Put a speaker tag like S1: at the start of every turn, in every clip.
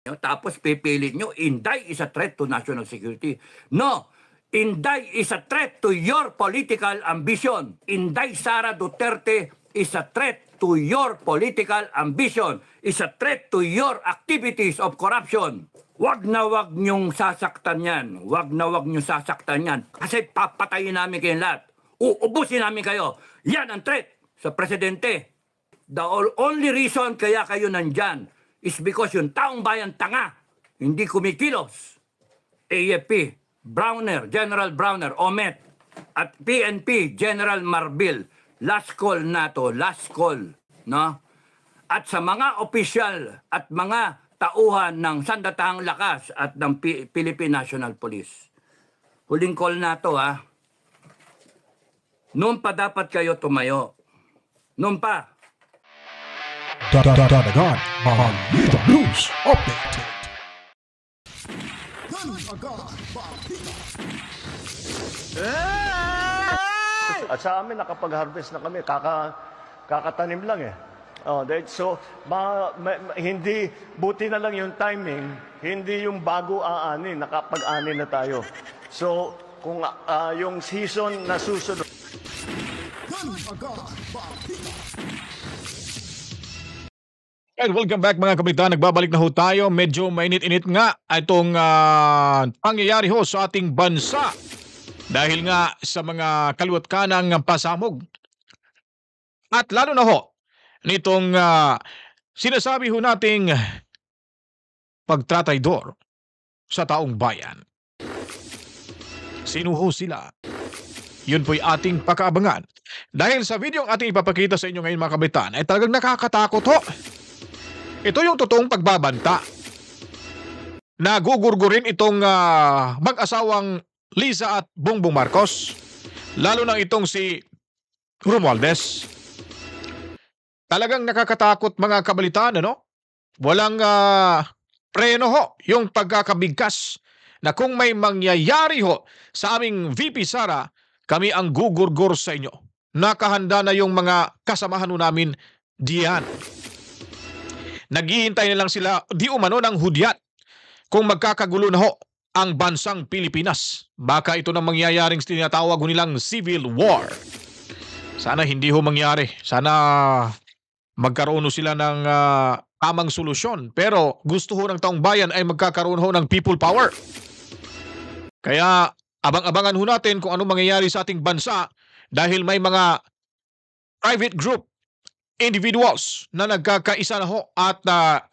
S1: Tapos pipilit nyo, Inday is a threat to national security. No, Inday is a threat to your political ambition. Inday Sara Duterte is a threat to your political ambition. Is a threat to your activities of corruption. Wag na wag nyong sasaktan yan. Wag na wag nyong sasaktan yan. Kasi papatayin namin kayong lahat. Uubusin namin kayo. Yan ang threat sa presidente. The only reason kaya kayo nandyan is because yung taong bayan tanga, hindi kumikilos. AFP, Browner, General Browner, Omet, at PNP, General Marbil. Last call na to, last call. No? At sa mga opisyal at mga tauhan ng Sandatahang Lakas at ng Philippine National Police. Huling call na to, ha? Noon pa dapat kayo tumayo. Noon pa.
S2: Dadagan Balita News Update.
S3: At sa amin, nakapag-harvest na kami, kakatanim lang eh. So, hindi, buti na lang yung timing, hindi yung bago aanin, nakapag-anin na tayo. So, kung yung season na susunod,
S2: And welcome back mga kapitan, nagbabalik na ho tayo. Medyo mainit-init nga itong pangyayari ho sa ating bansa. Dahil nga sa mga kaliwat kanang pasamog. At lalo na ho, nitong sinasabi ho nating pagtrataydor sa taong bayan. Sino ho sila? Yun po'y ating pakaabangan. Dahil sa video ang ating ipapakita sa inyo ngayon mga kapitan ay talagang nakakatakot ho. Ito yung totoong pagbabanta. Nagugurgurin itong mag-asawang Liza at Bongbong Marcos. Lalo na itong si Romualdez. Talagang nakakatakot mga kabalitaan, ano? Walang preno ho yung pagkakabigkas na kung may mangyayari ho sa aming VP Sara, kami ang gugurgur sa inyo. Nakahanda na yung mga kasamahan namin diyan. Naghihintay na lang sila di umano ng hudyat kung magkakagulo na ho ang bansang Pilipinas. Baka ito na mangyayaring tinatawag nilang civil war. Sana hindi ho mangyari. Sana magkaroon sila ng tamang solusyon. Pero gusto ho ng taong bayan ay magkakaroon ho ng people power. Kaya abang-abangan ho natin kung anong mangyayari sa ating bansa dahil may mga private group, individuals na nagkakaisa na ho at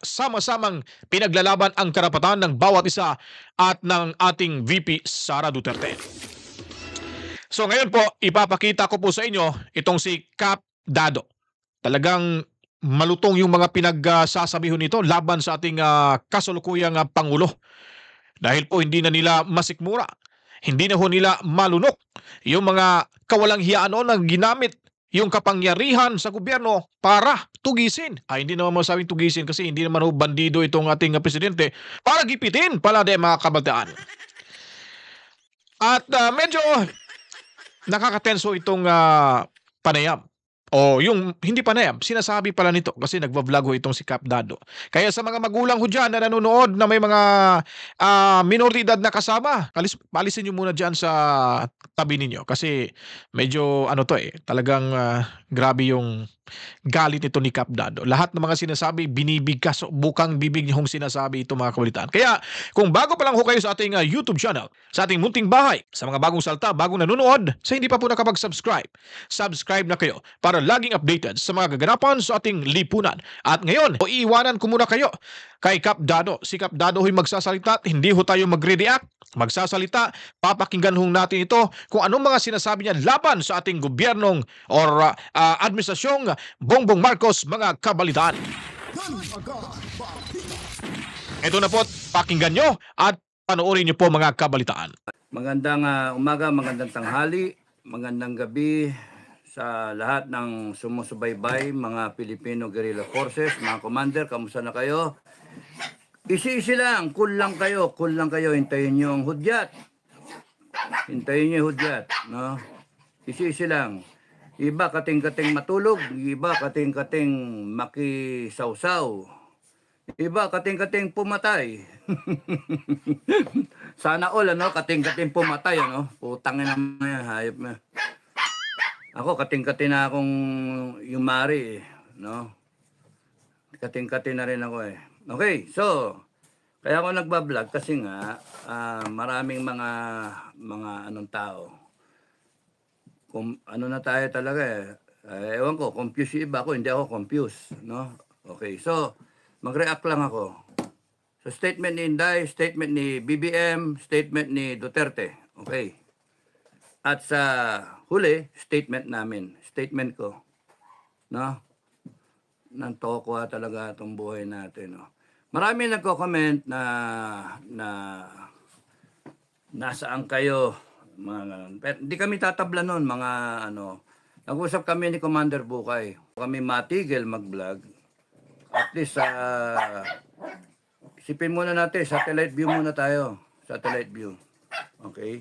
S2: sama-samang pinaglalaban ang karapatan ng bawat isa at ng ating VP Sara Duterte. So ngayon po, ipapakita ko po sa inyo itong si Cap Dado. Talagang malutong yung mga pinagsasabi nito laban sa ating kasalukuyang Pangulo. Dahil po hindi na nila masikmura, hindi na ho nila malunok yung mga kawalang hiyaan na ginamit yung kapangyarihan sa gobyerno para tugisin. Hindi naman masabing tugisin kasi hindi naman ho bandido itong ating presidente para gipitin pala de mga kabataan. At medyo nakakatenso itong panayam. O yung hindi panayam, sinasabi pala nito kasi nagva-vlog ho itong si Cap Dado. Kaya sa mga magulang ho dyan na nanonood na may mga minoridad na kasama, palisin nyo muna dyan sa tabi ninyo kasi medyo talagang grabe yung galit nito ni Cap Dado. Lahat ng mga sinasabi, binibigkas, bukang bibig niyong sinasabi ito mga kabalitaan. Kaya kung bago pa lang ho kayo sa ating YouTube channel, sa ating munting bahay, sa mga bagong salta, bagong nanonood, sa hindi pa po nakapag-subscribe, subscribe na kayo para laging updated sa mga gaganapan sa ating lipunan. At ngayon, iiwanan ko muna kayo kay Cap Dado. Si Cap Dado ho'y magsasalita at hindi ho tayo magre-react. Magsasalita, papakinggan ho natin ito kung anong mga sinasabi niya laban sa ating gobyernong or administrasyong Bongbong Marcos mga kabalitaan. Ito na po, pakinggan nyo at panoorin nyo po mga kabalitaan.
S1: Magandang umaga, magandang tanghali, magandang gabi sa lahat ng sumusubaybay, mga Filipino Guerrilla Forces, mga commander, kamusta na kayo? Isi-isi lang, cool lang kayo, hintayin nyo ang hudyat. Hintayin nyo yung hudyat, no? Isi-isi lang. Iba kating-kating matulog, iba kating-kating makisawsaw. Iba, kating-kating pumatay. Sana all, ano, kating-kating pumatay, ano. Putang ina mo yan, hayop na. Ako, kating-kating na akong yumari, no. Kating-kating na rin ako, eh. Okay, so, kaya ako nagbablog kasi nga, maraming mga anong tao. Kung ano na tayo talaga, ewan ko, confused yung iba ako, hindi ako confused, no. Okay, so, mag-react lang ako. So, statement ni Inday, statement ni BBM, statement ni Duterte. Okay. At sa huli, statement namin. Statement ko. No? Nantokwa talaga itong buhay natin. No? Marami nagko-comment na nasaan kayo. Mga ganun. Pero hindi kami tatabla nun, mga ano. Nag-usap kami ni Commander Bukay. Kami matigil mag-vlog. At least, isipin muna natin, satellite view muna tayo. Satellite view. Okay?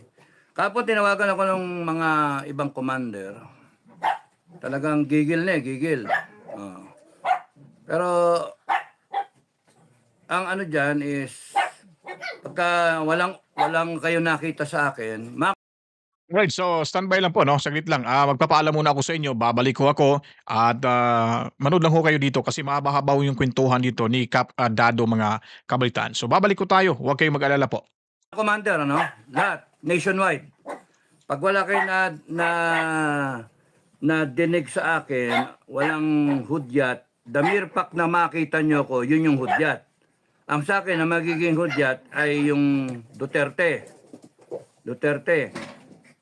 S1: Kapag tinawagan ako ng mga ibang commander, talagang gigil na gigil. Pero, ang ano dyan is, pagka walang kayo nakita sa akin,
S2: Right, so standby lang po, no? Saglit lang. Magpapaalam muna ako sa inyo. Babalik ko ako at manood lang ho kayo dito kasi mahaba-haba ho yung kwentuhan dito ni Cap Dado mga kabalitaan. So babalik ko tayo. Huwag kayong mag-alala po.
S1: commander, ano? Lahat, nationwide. Pag wala kayo na dinig sa akin, walang hudyat, the mere fact na makita nyo ko, yun yung hudyat. Ang sa akin na magiging hudyat ay yung Duterte. Duterte.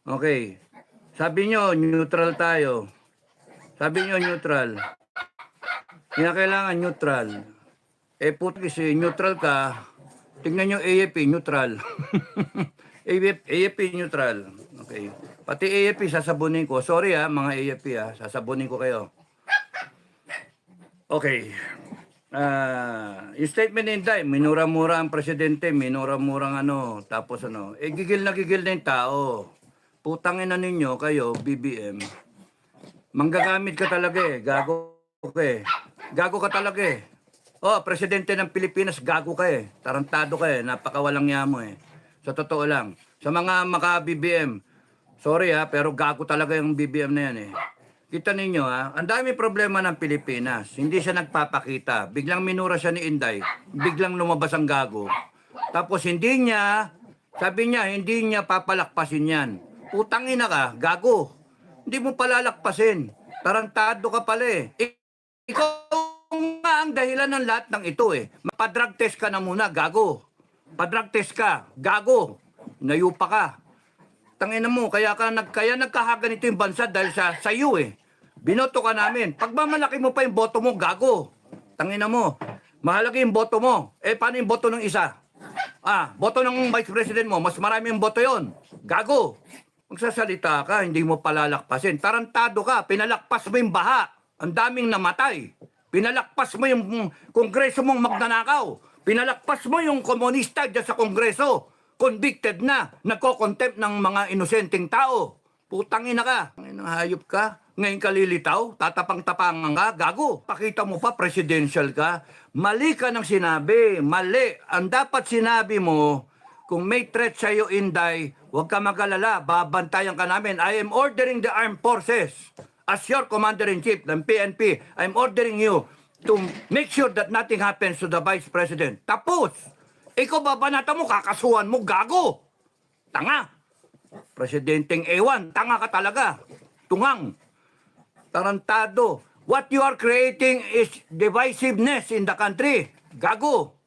S1: Okay. Sabi nyo, neutral tayo. Sabi nyo, neutral. Hindi na kailangan neutral. Puti kasi neutral ka, tingnan nyo AFP, neutral. AFP, neutral. Okay. Pati AFP, sasabunin ko. Sorry mga AFP sasabunin ko kayo. Okay. Yung statement ni Inday, minura-mura ang presidente, minura-murang ano, tapos ano, gigil na yung tao. Putangin na ninyo kayo, BBM. Manggagamit ka talaga gago ka Gago ka talaga Oh, presidente ng Pilipinas, gago ka Tarantado ka napakawalang yamo Sa totoo lang. Sa mga maka-BBM, sorry pero gago talaga yung BBM na yan Kita ninyo ang dami problema ng Pilipinas. Hindi siya nagpapakita. Biglang minura siya ni Inday. Biglang lumabas ang gago. Tapos sabi niya, hindi niya papalakpasin yan. Utangin na ka, gago. Hindi mo palalakpasin. Tarantado ka pala Ikaw nga ang dahilan ng lahat ng ito Mapadrug test ka na muna, gago. Padrug test ka, gago. Nayupa ka. Tangina mo, kaya nagkahaganito yung bansa dahil sa iyo Binoto ka namin. Pagmamalaki mo pa yung boto mo, gago. Tangina mo. Mahalaga yung boto mo. Paano yung boto ng isa? Boto ng Vice President mo, mas marami yung boto yon. Gago. Magsasalita ka, hindi mo palalakpasin. Tarantado ka, pinalakpas mo yung baha. Ang daming namatay. Pinalakpas mo yung kongreso mong magnanakaw. Pinalakpas mo yung komunista dyan sa kongreso. Convicted na, nagko-contempt ng mga inosenteng tao. Putangin na ka. Hayop ka. Ngayon ka lilitaw, tatapang-tapangan ka, gago. Pakita mo pa, presidential ka. Mali ka ng sinabi. Mali. Ang dapat sinabi mo, kung may threat sa'yo, Inday, huwag ka mag-alala, babantayan ka namin. I am ordering the armed forces. As your commander-in-chief ng PNP, I'm ordering you to make sure that nothing happens to the Vice President. Tapos, ikaw babanata mo, kakasuhan mo, gago. Tanga. Presidenteng ewan, tanga ka talaga. Tungang. Tarantado. What you are creating is divisiveness in the country. Gago.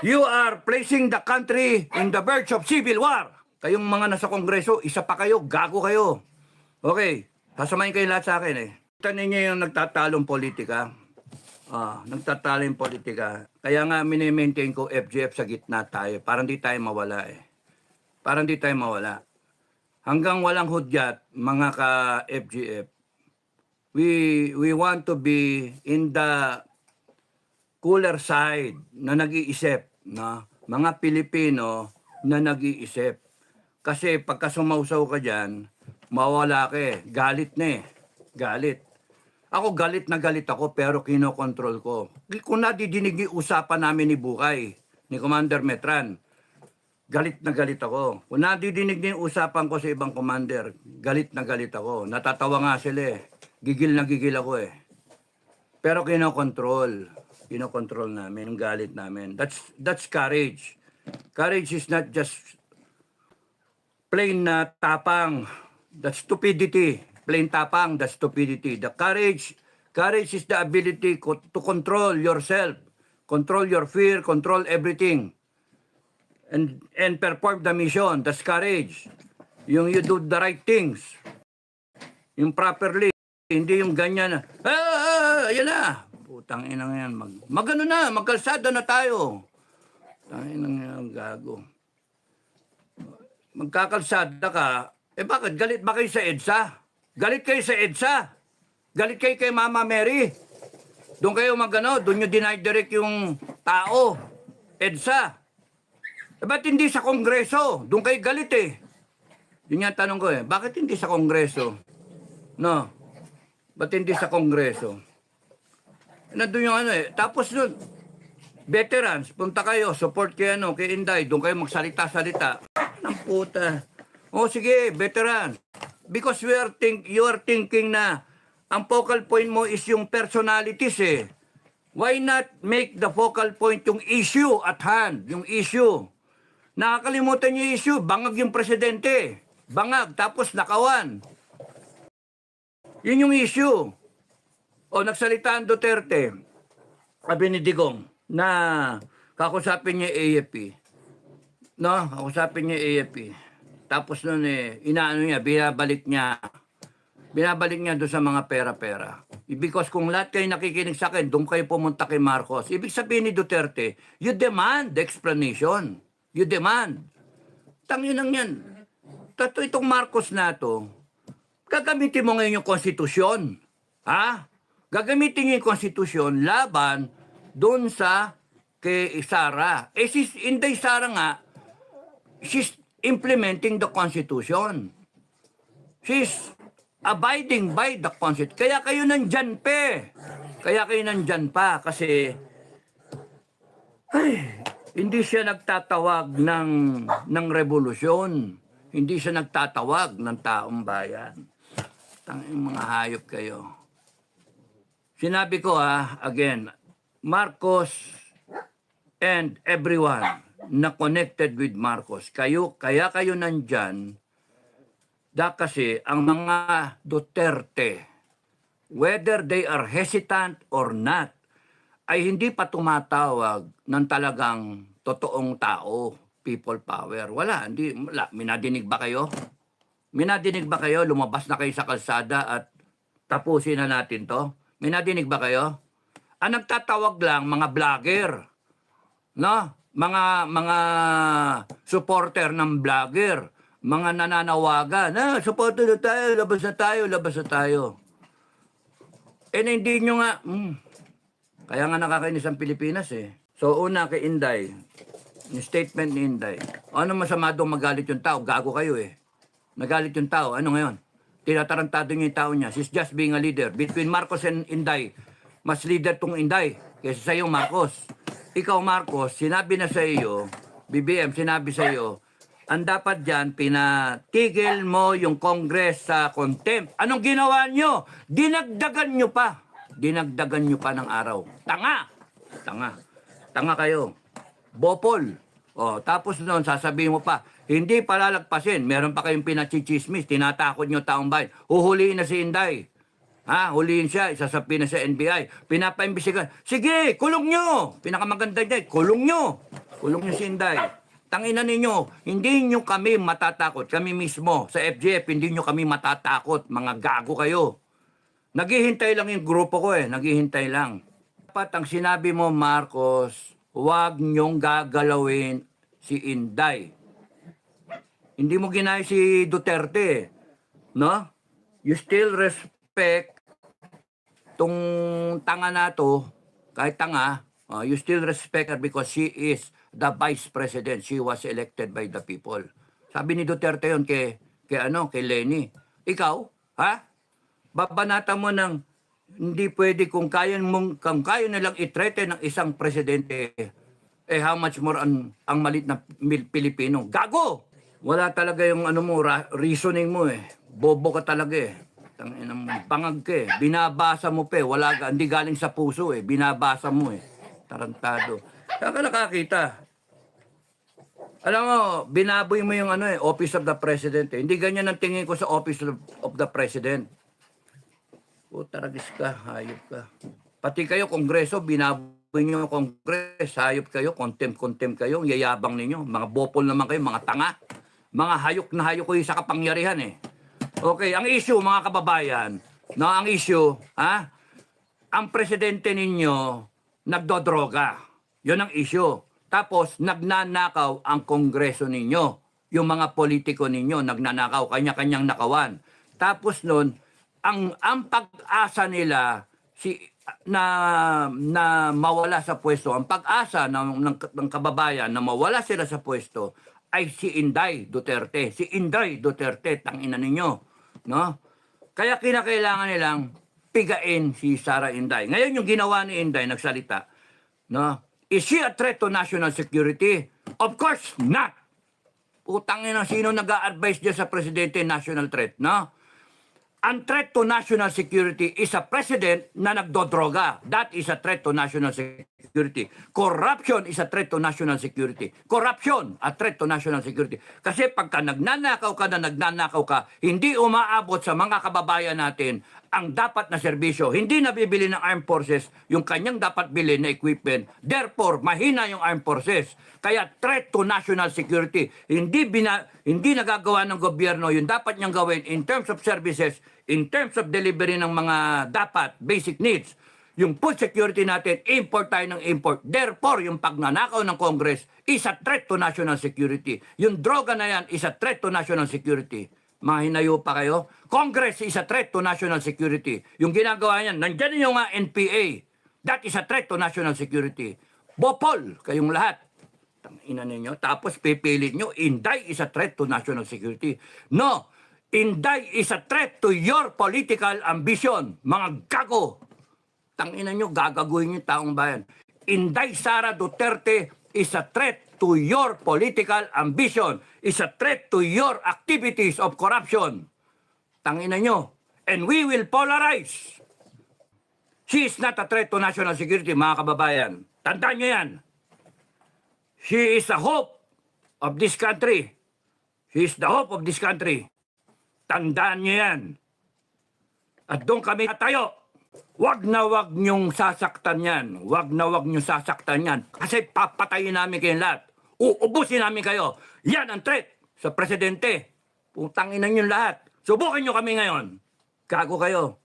S1: You are placing the country in the verge of civil war. Kayong mga nasa kongreso, isa pa kayo, gago kayo. Okay, sasamahin kayo lahat sa akin Kita ninyo yung nagtatalong politika. Nagtatalong politika. Kaya nga mini-maintain ko FGF sa gitna tayo. Parang di tayo mawala Parang di tayo mawala. Hanggang walang hudyat, mga ka-FGF, we want to be in the cooler side na nag-iisip, mga Pilipino na nag-iisip. Kasi pagka sumausaw ka dyan, mawala ka galit na galit. Ako galit na galit ako pero kinokontrol ko. Kung nadidinig yung usapan namin ni Bukay, ni Commander Metran, galit na galit ako. Kung nadidinig din yung usapan ko sa ibang commander, galit na galit ako. Natatawa nga sila eh. Gigil na gigil ako eh. Pero kinokontrol. Kinokontrol namin, yung galit namin. That's courage. Courage is not just plain na tapang. That's stupidity. Plain tapang, that's stupidity. The courage is the ability to control yourself. Control your fear, control everything. And perform the mission. That's courage. Yung you do the right things. Yung properly. Hindi yung ganyan na, ayan na. Putang inang yan. Magano na, magkalsada na tayo. Tangin nang yan, gago. Magkakalsada ka, bakit? Galit ba kayo sa EDSA? Galit kayo sa EDSA? Galit kayo kay Mama Mary? Doon kayo magano, doon nyo dinay-direct yung tao. EDSA. Ba't hindi sa Kongreso? Doon kayo galit eh. Yun yung tanong ko eh. Bakit hindi sa Kongreso? No. Ba't hindi sa Kongreso? Nandun yung ano eh. Tapos doon, veterans, punta kayo, support kay ano, kay Inday. Doon kayo magsalita-salita. Ang puta. O sige, veteran. Because you are thinking na ang focal point mo is yung personalities eh. Why not make the focal point yung issue at hand? Yung issue. Nakakalimutan yung issue. Bangag yung presidente. Bangag. Tapos nakawan. Yun yung issue. O nagsalita ang Duterte. Sabi ni Digong na kakusapin niya AFP. No? Kakusapin niya AFP. Tapos nun eh, inaano niya, binabalik niya doon sa mga pera-pera. Because kung lahat kayo nakikinig sa akin, doon kayo pumunta kay Marcos. Ibig sabihin ni Duterte, you demand the explanation. You demand. Tangin lang yan. Itong Marcos na to, gagamitin mo ngayon yung konstitusyon. Ha? Gagamitin niyo yung konstitusyon laban doon sa kay Sara. Eh si Inday Sara nga, she's implementing the Constitution. She's abiding by the Constitution. Kaya kayo nandyan pa. Kasi hindi siya nagtatawag ng revolusyon. Hindi siya nagtatawag ng taong bayan. Tanging mga hayop kayo. Sinabi ko again, Marcos and everyone na connected with Marcos. Kaya kayo nandyan, kasi ang mga Duterte, whether they are hesitant or not, ay hindi pa tumatawag ng talagang totoong tao, people power. Wala. Minadinig ba kayo? Minadinig ba kayo? Lumabas na kayo sa kalsada at tapusin na natin to? Minadinig ba kayo? Ang nagtatawag lang, mga vlogger. No? Mga supporter ng vlogger, mga nananawagan, supporter na tayo, labas na tayo. Eh, hindi nyo nga, kaya nga nakakainis ang Pilipinas eh. So, una kay Inday, yung statement ni Inday, ano masama doon magalit yung tao? Gago kayo eh. Nagalit yung tao, ano ngayon? Tinatarantado niya yung tao niya. She's just being a leader. Between Marcos and Inday, mas leader tong Inday kaysa sa iyo, Marcos. Ikaw, Marcos, sinabi na sa iyo, BBM, sinabi sa iyo, ang dapat dyan, pinatigil mo yung Congress sa contempt. Anong ginawa nyo? Dinagdagan nyo pa. Dinagdagan nyo pa ng araw. Tanga kayo. Bopol. Tapos noon, sasabihin mo pa, hindi palalagpasin. Meron pa kayong pinachichismis. Tinatakot nyo taong bayan. Huhuliin na si Inday. Huliin siya, isasapin na sa NBI. Pinapaimbisigan. Sige, kulong nyo. Pinakamaganda niya, kulong nyo. Kulong nyo si Inday. Tanginan ninyo, hindi nyo kami matatakot. Kami mismo, sa FGF, hindi nyo kami matatakot. Mga gago kayo. Naghihintay lang yung grupo ko naghihintay lang. Dapat ang sinabi mo, Marcos, huwag nyong gagalawin si Inday. Hindi mo ginaya si Duterte. No? You still respect tong tanga na to, kahit tanga, you still respect her because she is the vice president. She was elected by the people. Sabi ni Duterte yun kay Lenny. Ikaw, babanata mo ng Hindi pwede kung kaya nilang i-threaten ng isang presidente, how much more ang malit na Pilipino. Gago! Wala talaga yung reasoning mo eh. Bobo ka talaga eh. Pangag ka eh. Binabasa mo pa eh. Hindi galing sa puso eh. Binabasa mo eh. Tarantado. Saan ka nakakita? Alam mo, binaboy mo yung Office of the President eh. Hindi ganyan ang tingin ko sa Office of the President. Taragis ka, hayop ka. Pati kayo, Kongreso, binaboy nyo yung Kongres, hayop kayo, contempt kayo, yayabang ninyo. Mga bopol naman kayo, mga tanga. Mga hayok na hayok kayo sa kapangyarihan eh. Okay, ang issue, mga kababayan, ang issue, ang presidente ninyo nagdodroga. Yun ang issue. Tapos, nagnanakaw ang Kongreso ninyo. Yung mga politiko ninyo, nagnanakaw, kanya-kanyang nakawan. Tapos nun, ang pag-asa nila na mawala sa pwesto, ang pag-asa ng kababayan na mawala sila sa pwesto ay si Inday Duterte. Si Inday Duterte, tangina ninyo. No? Kaya kinakailangan nilang pigain si Sara Inday. Ngayon yung ginawa ni Inday, nagsalita. No? Is she a threat to national security? Of course not. Putang ina, sino nag-a-advise dyan sa presidente national threat? No? Ang threat to national security is a president na nagdodroga. That is a threat to national security. Corruption is a threat to national security. Corruption, a threat to national security. Kasi pagka nagnanakaw ka, hindi umaabot sa mga kababayan natin ang dapat na serbisyo. Hindi nabibili ng armed forces yung kanyang dapat bilhin na equipment. Therefore, mahina yung armed forces. Kaya threat to national security. Hindi nagagawa ng gobyerno yung dapat niyang gawin in terms of services, in terms of delivery ng mga dapat, basic needs. Yung food security natin, import tayo ng import. Therefore, yung pagnanakaw ng Congress is a threat to national security. Yung droga na yan is a threat to national security. Mga hinayo pa kayo? Congress is a threat to national security. Yung ginagawa niyan, nandyan yung NPA. That is a threat to national security. Bopol, kayong lahat. Tangina ninyo. Tapos pipilit nyo, Inday is a threat to national security. No, Inday is a threat to your political ambition. Mga gago. Tangina nyo, gagaguhin yung taong bayan. Inday Sara Duterte is a threat to your political ambition, is a threat to your activities of corruption. Tangina nyo. And we will polarize. She is not a threat to national security, mga kababayan. Tandaan nyo yan. She is the hope of this country. She is the hope of this country. Tandaan nyo yan. At doon kami tayo. Wag na wag nyong sasaktan yan. Wag na wag nyong sasaktan yan. Kasi papatayin namin kayong lahat. Uubusin namin kayo. Yan ang threat sa presidente. Putangin ninyo lahat. Subukan nyo kami ngayon. Gago kayo.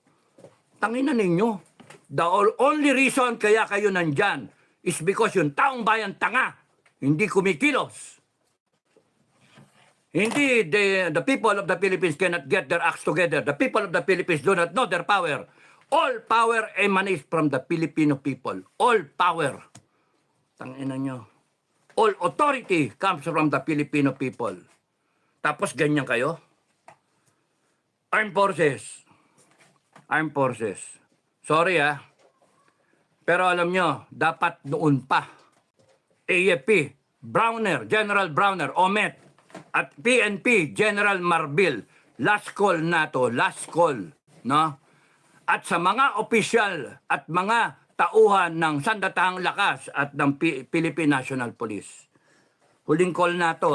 S1: Tangina ninyo. The only reason kaya kayo nandyan is because yung taong bayan tanga. Hindi kumikilos. Hindi the people of the Philippines cannot get their acts together. The people of the Philippines do not know their power. All power emanates from the Filipino people. All power. Tangina nyo. All authority comes from the Filipino people. Tapos ganyan kayo? Armed Forces. Armed Forces. Sorry pero alam nyo, dapat noon pa. AFP, Browner, General Browner, OMET, at PNP, General Marbil. Last call na to, last call. No? At sa mga opisyal at mga tauhan ng Sandatahang Lakas at ng Philippine National Police. Huling call na to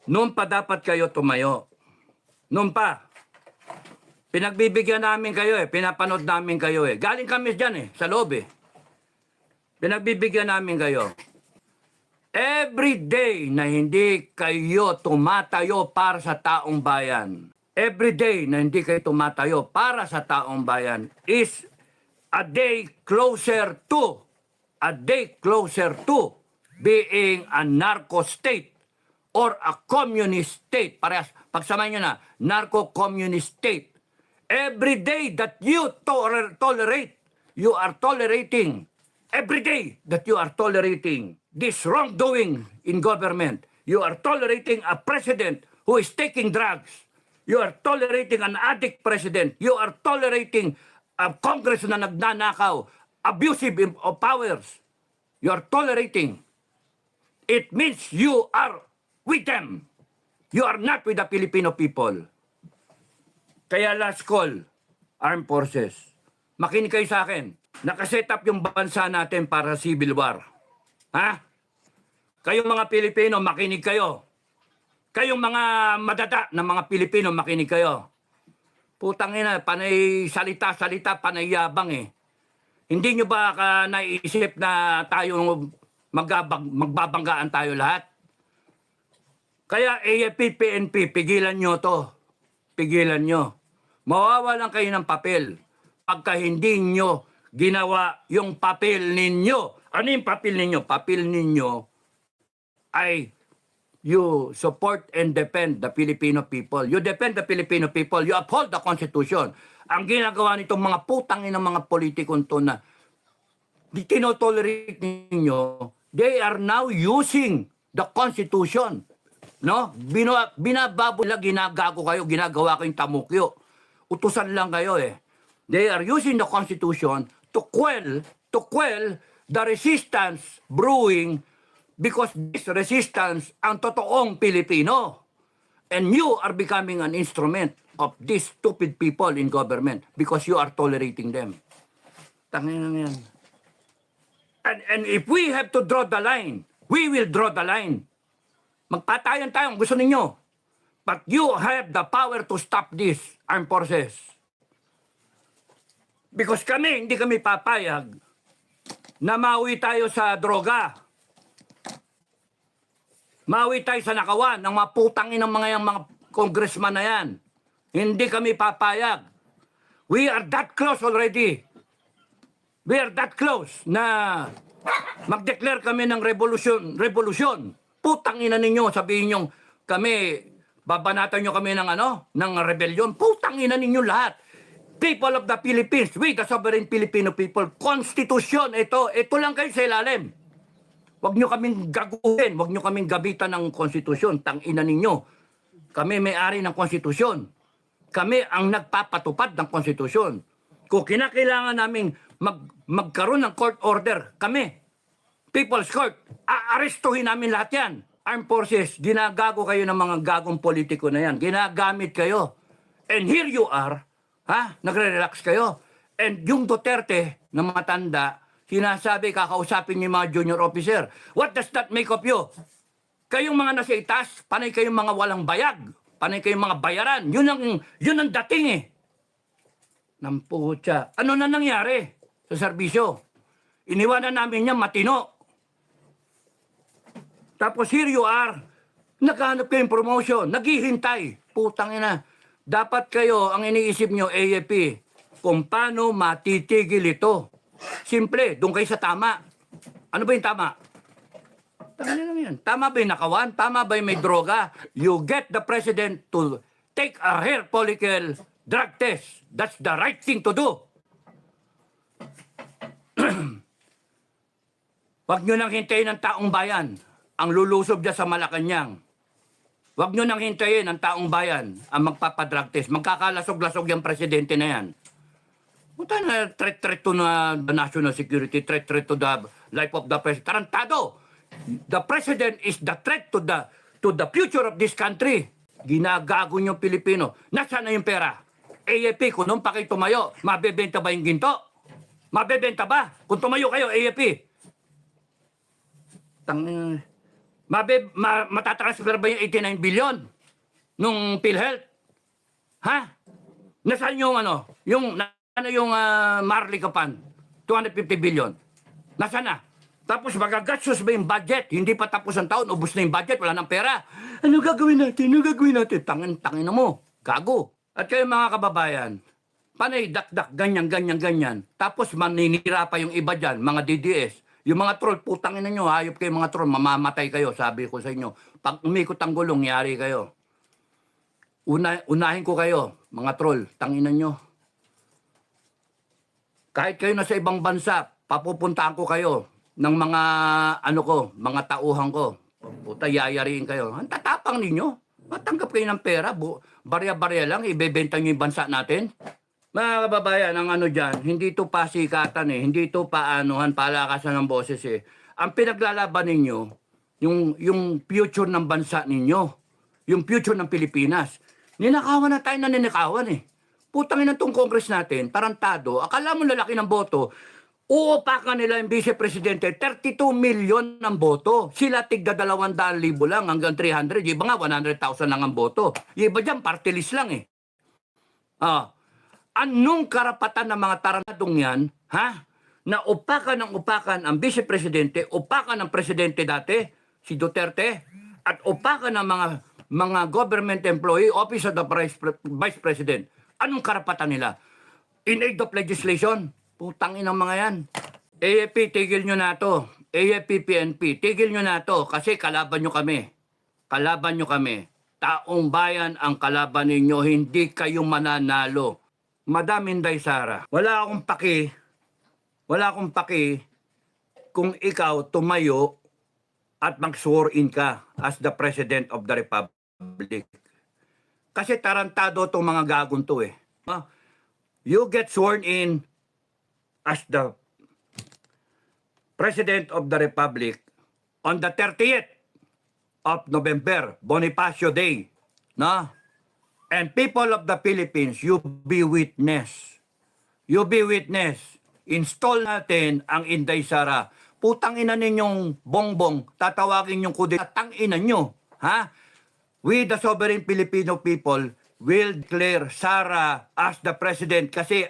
S1: Noon pa dapat kayo tumayo. Noon pa. Pinagbibigyan namin kayo pinapanood namin kayo Galing kami dyan sa loob Pinagbibigyan namin kayo. Every day na hindi kayo tumatayo para sa taong bayan, every day na hindi kayo tumatayo para sa taong bayan is a day closer to being a narco state or a communist state. Parehas, pagsamahin nyo na, narco-communist state. Every day that you tolerate, you are tolerating. Every day that you are tolerating this wrongdoing in government, you are tolerating a president who is taking drugs. You are tolerating an addict president. You are tolerating a Congress na nagnanakaw, abusive of powers. You are tolerating. It means you are with them. You are not with the Filipino people. Kaya last call, armed forces. Makinig kayo sa akin. Nakaset up yung bansa natin para civil war. Ha? Kayong mga Pilipino, makinig kayo. Kayong mga madada ng mga Pilipino, makinig kayo. Putang ina, panay salita-salita, panay yabang eh. Hindi nyo ba naisip na tayo magbabanggaan tayo lahat? Kaya AFP, PNP, pigilan nyo to. Pigilan nyo. Mawawalan kayo ng papel pagka hindi nyo ginawa yung papel ninyo. Ano yung papel ninyo? Papel ninyo ay you support and defend the Filipino people. You defend the Filipino people. You uphold the Constitution. Ang ginagawa nitong mga putang ng mga politikon to na tinotolerate ninyo, they are now using the Constitution. No? Binababula, ginagago kayo, ginagawa kayong tamukyo. Utusan lang kayo eh. They are using the Constitution to quell the resistance brewing because this resistance ang totoong Pilipino. And you are becoming an instrument of these stupid people in government because you are tolerating them. Tangin na yan. And if we have to draw the line, we will draw the line. Magpatayan tayo kung gusto ninyo. But you have the power to stop this, armed forces. Because hindi kami papayag na mauwi tayo sa droga. Mauwi tayo sa nakawan ng mga putangin ng mga congressman na yan. Hindi kami papayag. We are that close already. We are that close na mag-declare kami ng revolution. Putangin na ninyo, sabihin nyo, kami, babanatan nyo kami ng rebellion. Putangin na ninyo lahat. People of the Philippines, we the sovereign Filipino people, konstitusyon, ito lang kayo sa ilalim. Huwag nyo kaming gaguhin, huwag nyo kaming gabitan ng konstitusyon. Tangina ninyo. Kami may-ari ng konstitusyon. Kami ang nagpapatupad ng konstitusyon. Kung kinakailangan namin magkaroon ng court order, kami, People's Court, aarestuhin namin lahat yan. Armed Forces, ginagago kayo ng mga gagong politiko na yan. Ginagamit kayo. And here you are, nagre-relax kayo. And yung Duterte na matanda, sinasabi, kakausapin niyo yung mga junior officer. What does that make of you? Kayong mga nasa itas, panay kayong mga walang bayag. Panay kayong mga bayaran. Yun ang dating eh. Namputya. Ano na nangyari sa serbisyo? Iniwanan namin niya matino. Tapos here you are, naghahanap kayong promotion, naghihintay. Putang ina. Dapat kayo, ang iniisip nyo, AFP, kung paano matitigil ito. Simple, doon kayo sa tama. Ano ba yung tama? Tama ba yung nakawan? Tama ba yung may droga? You get the president to take a hair follicle drug test. That's the right thing to do. Huwag nyo nang hintayin ng taong bayan ang lulusob dyan sa Malacanang. Huwag nyo nang hintayin ang taong bayan ang magpapadrug test. Magkakalasog-lasog yung presidente na yan. Punta na threat to the national security, threat to the life of the president. Tarantado! The president is the threat to the future of this country. Ginagago nyo Pilipino. Nasaan na yung pera? AFP, kung nung pa kayo tumayo, mabebenta ba yung ginto? Mabebenta ba? Kung tumayo kayo, AFP. Matatransfer ba yung 89 billion nung PhilHealth? Ha? Nasaan yung yung Marley Kapan? 250 billion. Nasaan na? Tapos magagastos ba yung budget? Hindi pa tapos ang taon, ubos na yung budget, wala nang pera. Ano gagawin natin? Tangin na mo. Gago. At kayo mga kababayan, panay dakdak, ganyan. Tapos maninira pa yung iba dyan, mga DDS. Yung mga troll, putangin na nyo, hayop kayo mga troll, mamamatay kayo, sabi ko sa inyo. Pag umikot ang gulong, yari kayo. Unahin ko kayo, mga troll, tanginan nyo. Kahit kayo nasa ibang bansa, papupuntaan ko kayo ng mga mga tauhan ko. Puta, yayariin kayo. Ang tatapang ninyo. Matanggap kayo ng pera. barya-barya lang, ibebenta nyo yung bansa natin? Mga kababayan, ang ano dyan, hindi ito pasikatan eh, hindi ito paanuhan, palakasan ng boses eh. Ang pinaglalaban ninyo, yung future ng bansa ninyo, yung future ng Pilipinas. Ninakawan na tayo na ninakawan eh. Putangin na itong Congress natin, tarantado, akala mo lalaki ng boto, uupakan nila yung Vice Presidente, 32 million ang boto. Sila tigda 200,000 lang hanggang 300. Yung iba nga 100,000 lang ang boto. Yung iba dyan, party list lang eh. Anong karapatan ng mga tarantadong yan, ha? Na upakan ng upakan ang Vice Presidente, upakan ng Presidente dati, si Duterte, at upakan ng mga government employee, Office of the Vice President. Anong karapatan nila? In aid of legislation? Putangin ang mga yan. AFP, tigil nyo na to. AFP, PNP, tigil nyo na to kasi kalaban nyo kami. Kalaban nyo kami. Taong bayan ang kalaban ninyo, hindi kayo mananalo. Madam Inday Sara, wala akong paki kung ikaw tumayo at mag-swear in ka as the President of the Republic. Kasi tarantado itong mga gagong to eh. You get sworn in as the President of the Republic on the 30th of November, Bonifacio Day. No? And people of the Philippines, you be witness. You be witness. Install natin ang Inday Sara. Putang ina ninyong bongbong, tatawagin yung kudeta, tang ina nyo. Ha? We, the sovereign Filipino people, will declare Sara as the President kasi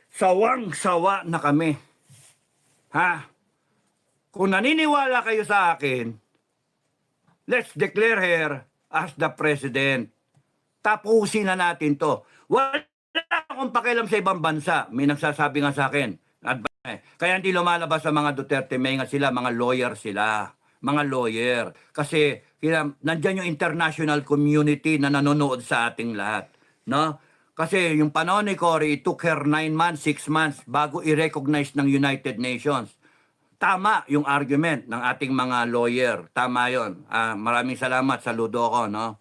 S1: sawang-sawa na kami. Ha? Kung naniniwala kayo sa akin, let's declare her as the President. Tapusin na natin to. Wala akong pakialam sa ibang bansa. May nagsasabi nga sa akin. Kaya hindi lumalabas sa mga Duterte. May nga sila, mga lawyer sila. Mga lawyer. Kasi nandyan yung international community na nanonood sa ating lahat. No? Kasi yung panahon ni Cory, it took her 9 months, 6 months bago i-recognize ng United Nations. Tama yung argument ng ating mga lawyer. Tama yun. Maraming salamat. Saludo ako. No?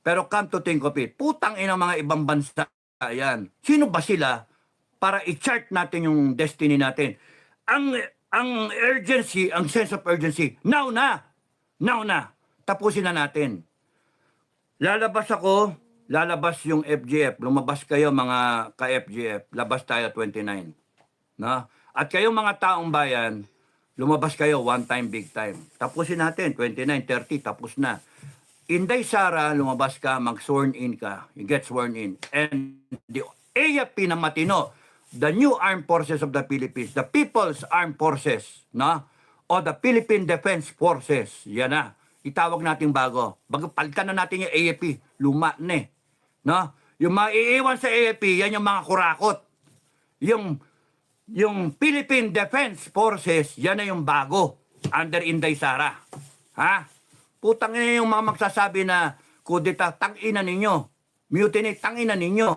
S1: Pero come to think of it, putang ina mga ibang bansa yan. Sino ba sila para i-chart natin yung destiny natin? Ang urgency, ang sense of urgency, now na. Tapusin na natin. Lalabas yung FGF. Lumabas kayo mga ka-FGF. Labas tayo 29. No? At kayong mga taong bayan, lumabas kayo one time, big time. Tapusin natin, 29, 30, tapos na. Inday Sara, lumabas ka, mag-sworn in ka. You get sworn in. And the AFP na matino, the new armed forces of the Philippines, the People's Armed Forces, no? O the Philippine Defense Forces, yan na. Itawag natin bago. Palitan na natin yung AFP, luma na eh. No? Yung maiiwan sa AFP, yan yung mga kurakot. Yung Philippine Defense Forces, yan na yung bago. Under Inday Sara. Ha? Putang ina yung mga magsasabi na kudeta, tangina ninyo. Mutiny, tangina ninyo.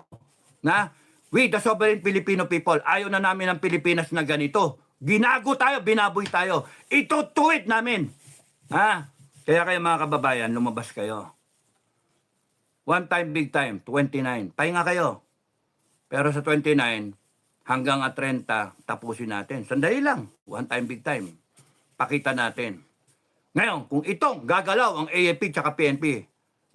S1: Na? We, the sovereign Filipino people, ayaw na namin ng Pilipinas na ganito. Ginago tayo, binaboy tayo. Itutuwid namin. Ha? Kaya kayo mga kababayan, lumabas kayo. One time, big time, 29. Pahinga kayo. Pero sa 29, hanggang 30, tapusin natin. Sandali lang. One time, big time. Pakita natin. Ngayon, kung itong gagalaw ang AFP tsaka PNP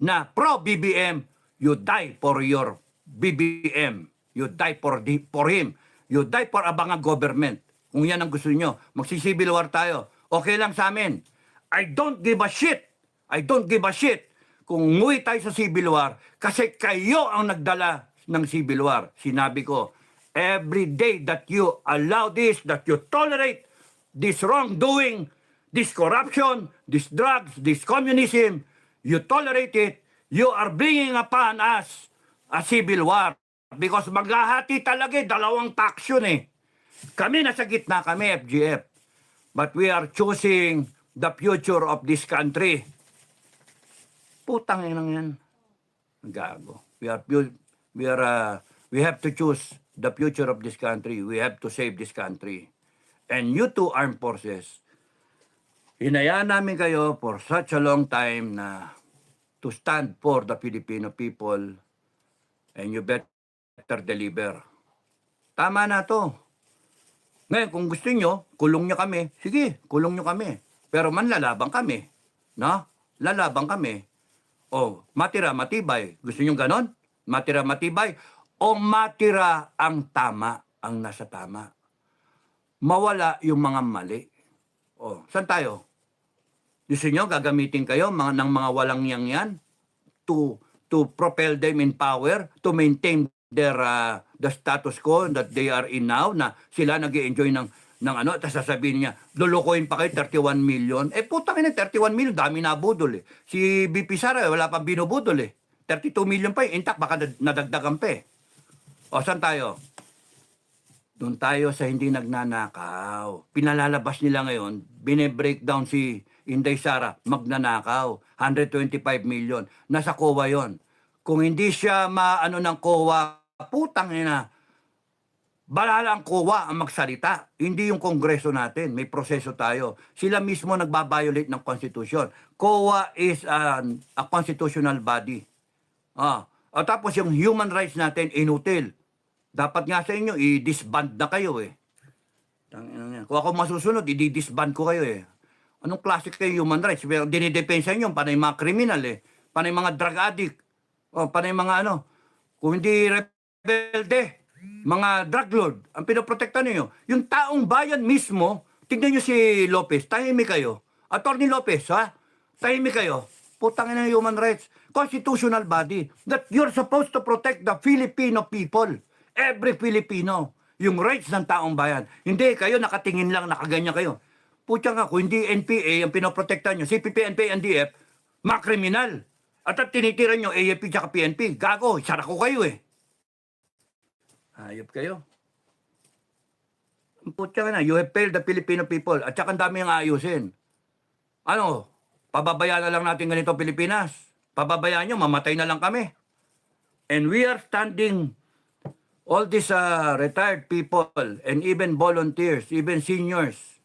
S1: na pro-BBM, you die for your BBM. You die for him. You die for abangang government. Kung yan ang gusto nyo, magsisibil war tayo. Okay lang sa amin. I don't give a shit. I don't give a shit kung umuwi tayo sa civil war kasi kayo ang nagdala ng civil war. Sinabi ko, every day that you allow this, that you tolerate this wrongdoing, this corruption, this drugs, this communism, you tolerate it, you are bringing upon us a civil war. Because maghahati talaga dalawang faction eh. Kami nasa gitna kami, FGF. But we are choosing the future of this country. Putang inang yan. Gago. We have to choose the future of this country. We have to save this country. And you two armed forces, hinayaan namin kayo for such a long time na to stand for the Filipino people, And you better deliver. Tama na to. Ngayon, kung gusto nyo, kulong nyo kami. Sige, kulong nyo kami. Pero manlalabang kami. No? Lalabang kami. O, matira, matibay. Gusto nyo ganon? Matira, matibay. O matira ang tama, ang nasa tama. Mawala yung mga mali. O, saan tayo? Gusto nyo, gagamitin kayo ng mga walang yan to propel them in power, to maintain their the status quo that they are in now, na sila nag-i-enjoy ng ano, tapos sasabihin niya, lulukoyin pa kayo 31 million. Eh putang ina, 31 million, dami na budol eh. Si BP Sara, wala pang binubudol eh. 32 million pa eh, intact, baka nadagdagan pa eh. O, saan tayo? Doon tayo sa hindi nagnanakaw. Pinalalabas nila ngayon, bine-breakdown si Inday Sara, magnanakaw. 125 million. Nasa COA yon. Kung hindi siya maano ng COA, putang ina, balala ang COA ang magsalita. Hindi yung kongreso natin. May proseso tayo. Sila mismo nagbabiolate ng Constitution. COA is a constitutional body. Tapos yung human rights natin, inutil. Dapat nga sa inyo, i-disband na kayo eh. Kung ako masusunod, i-disband ko kayo eh. Anong klase kayo human rights? Pero dinidepensa nyo, panay mga kriminal eh. Panay mga drug addict. Panay mga ano. Kung hindi rebelde, mga drug lord, ang pinoprotekta niyo. Yung taong bayan mismo, tignan nyo si Lopez, tahimik kayo. Attorney Lopez, ha? Tahimik kayo. Putang ina ng human rights. Constitutional body that you're supposed to protect the Filipino people. Every Filipino. Yung rights ng taong bayan. Hindi, kayo nakatingin lang, nakaganyan kayo. Putya nga, kung hindi NPA ang pinoprotekta nyo, CPP, NPA, NDF, mga kriminal. At tinitira nyo, AFP tsaka PNP. Gago, sara ko kayo eh. Hayop kayo. Putya ka na, you have failed the Filipino people. At saka ang dami yung ayusin. Ano, pababayaan na lang natin ganito Pilipinas. Pababayaan nyo, mamatay na lang kami. And we are standing, all these retired people, and even volunteers, even seniors.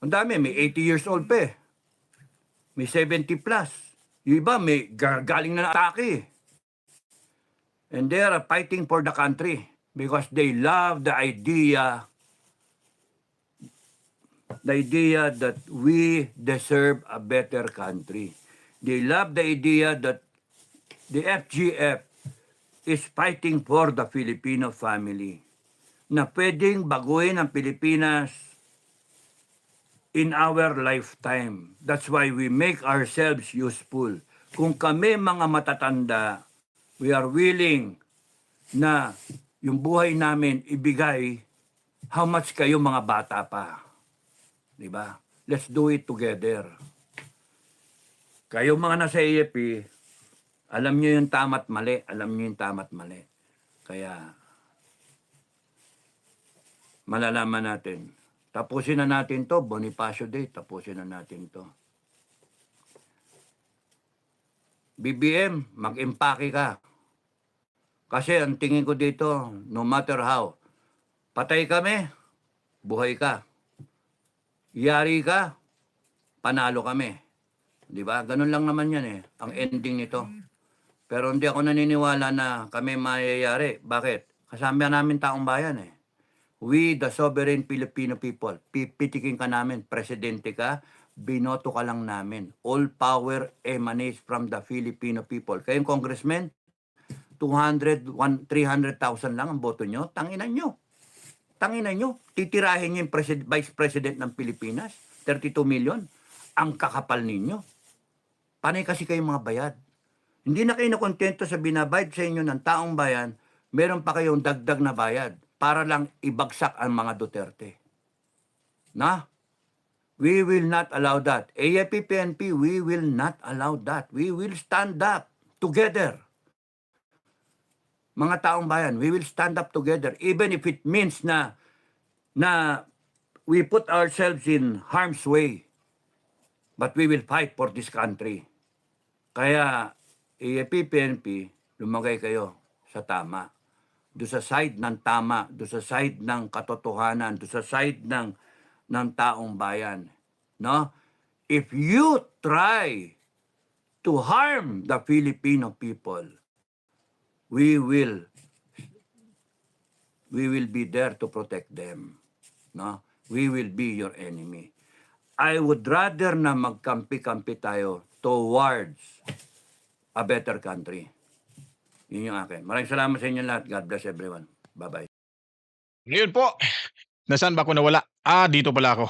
S1: Ang dami, may 80 years old pa eh. May 70 plus. Yung iba, may galing na atake. And they are fighting for the country because they love the idea that we deserve a better country. They love the idea that the FGF is fighting for the Filipino family. Na pwedeng baguhin ang Pilipinas in our lifetime. That's why we make ourselves useful. Kung kami mga matatanda, we are willing na yung buhay namin ibigay, how much kayo mga bata pa? Diba? Let's do it together. Kayo mga nasa AFP, alam nyo yung tama't mali. Alam nyo yung tama't mali. Kaya, malalaman natin. Tapusin na natin to, Bonifacio Day, tapusin na natin to. BBM, mag-impake ka. Kasi ang tingin ko dito, no matter how, patay kami, buhay ka. Yari ka, panalo kami. Di ba? Ganun lang naman yan eh, ang ending nito. Pero hindi ako naniniwala na kami mayayari. Bakit? Kasama namin taong bayan eh. We, the sovereign Filipino people, pipitikin ka namin, presidente ka, binoto ka lang namin. All power emanates from the Filipino people. Kayong congressman, 200, 300,000 lang ang boto nyo, tanginan nyo. Tanginan nyo. Titirahin nyo yung vice president ng Pilipinas, 32 million. Ang kakapal ninyo. Panay kasi kayong mga bayad. Hindi na kayo nakontento sa binabayad sa inyo ng taong bayan, meron pa kayong dagdag na bayad para lang ibagsak ang mga Duterte. Na? We will not allow that. AFP, PNP, we will not allow that. We will stand up together. Mga taong bayan, we will stand up together even if it means na we put ourselves in harm's way. But we will fight for this country. Kaya, AFP, PNP, lumagay kayo sa tama. Doon sa side ng tama, doon sa side ng katotohanan, doon sa side ng taong bayan. No? If you try to harm the Filipino people, we will be there to protect them. No? We will be your enemy. I would rather na magkampi-kampi tayo towards a better country. Yun yung akin. Maraming salamat sa inyo lahat. God bless everyone. Bye-bye.
S2: Ngayon po, nasaan ba ako nawala? Dito pala ako.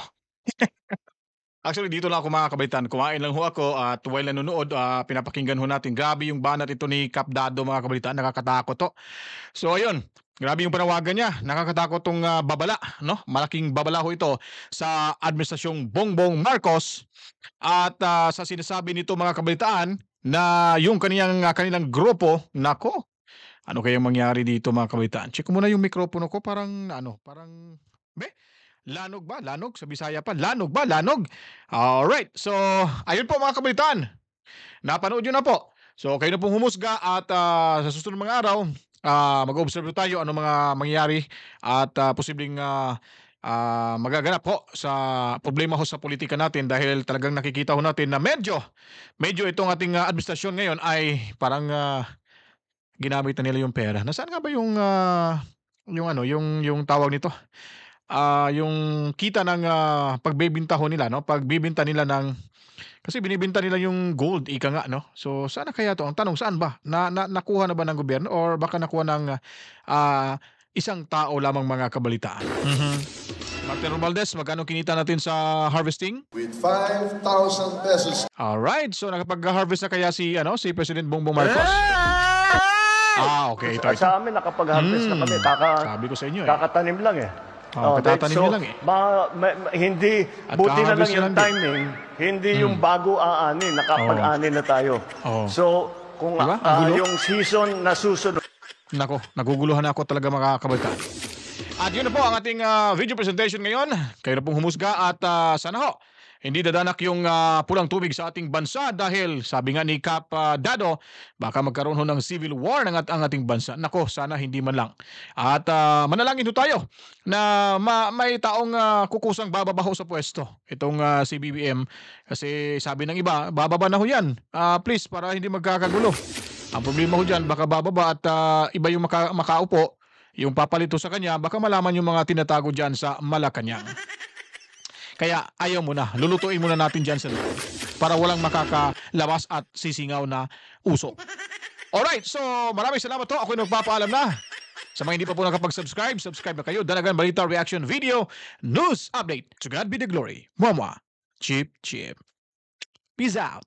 S2: Actually, dito lang ako mga kabaitan. Kumain lang ho ako at while nanonood, pinapakinggan ho natin. Grabe yung banat ito ni Kap Dado mga kabaitan. Nakakatakot to. So ayun, grabe yung panawagan niya. Nakakatakot tong babala, no? Malaking babala ho ito sa administrasyong Bongbong Marcos at sa sinasabi nito mga kabalitaan na yung kanilang grupo, nako, ano kayang mangyari dito mga kabalitaan? Check ko muna yung mikropono ko, parang lanog ba? Lanog? Sa Bisaya pa. Lanog ba? Lanog? Alright. So, ayun po mga kabalitaan. Napanood nyo na po. So, kayo na pong humusga at sa susunod mga araw, mag-observe tayo ano mga mangyayari at posibleng magaganap po sa problema ho sa politika natin dahil talagang nakikita ho natin na medyo itong ating administrasyon ngayon ay parang ginamit na nila yung pera. Nasaan nga ba yung tawag nito? Yung kita ng pagbebenta ho nila, no? Pagbebenta nila ng kasi binibenta nila yung gold, ika nga, no? So, sana kaya to? Ang tanong, saan ba? Nakuha na ba ng gobyerno or baka nakuha ng isang tao lamang mga kabalitaan? Martin Romualdez, magkano kinita natin sa harvesting?
S4: With 5,000 pesos.
S2: Alright, so nakapag-harvest na kaya si President Bongbong Marcos? Okay, ito.
S3: Sa amin, nakapag-harvest na kami.
S2: Sabi ko sa inyo
S3: Kakatanim lang eh.
S2: Katatanim niya lang eh.
S3: Hindi,
S2: At
S3: buti na lang
S2: kaharvest
S3: yung
S2: lang din.
S3: timing, hindi yung bago aanin, nakapag-anin na tayo. So, kung
S2: Diba? Ang gulo?
S3: yung season na susunod,
S2: Nako, naguguluhan ako talaga mga kabalitaan. At yun na po ang ating video presentation ngayon. Kayo na pong humusga at sana ho, hindi dadanak yung pulang tubig sa ating bansa dahil sabi nga ni Kap Dado, baka magkaroon ho ng civil war ng ang ating bansa. Nako, sana hindi man lang. At manalangin ho tayo na may taong kukusang bababa ho sa pwesto. Itong si BBM kasi sabi ng iba, bababa na ho yan. Please, para hindi magkakagulo. Ang problema ho dyan, baka bababa at iba yung makaupo, yung papalito sa kanya, baka malaman yung mga tinatago dyan sa Malacanang. Kaya ayaw mo na, lulutuin muna natin dyan sa loob para walang makakalabas at sisingaw na usok. Alright, so maraming salamat to. Ako'y nagpapaalam na. Sa mga hindi pa po nakapag-subscribe, subscribe na kayo. Dalagan Balita Reaction Video, News Update. To God be the glory. Mwah mwah. Chip, chip. Peace out.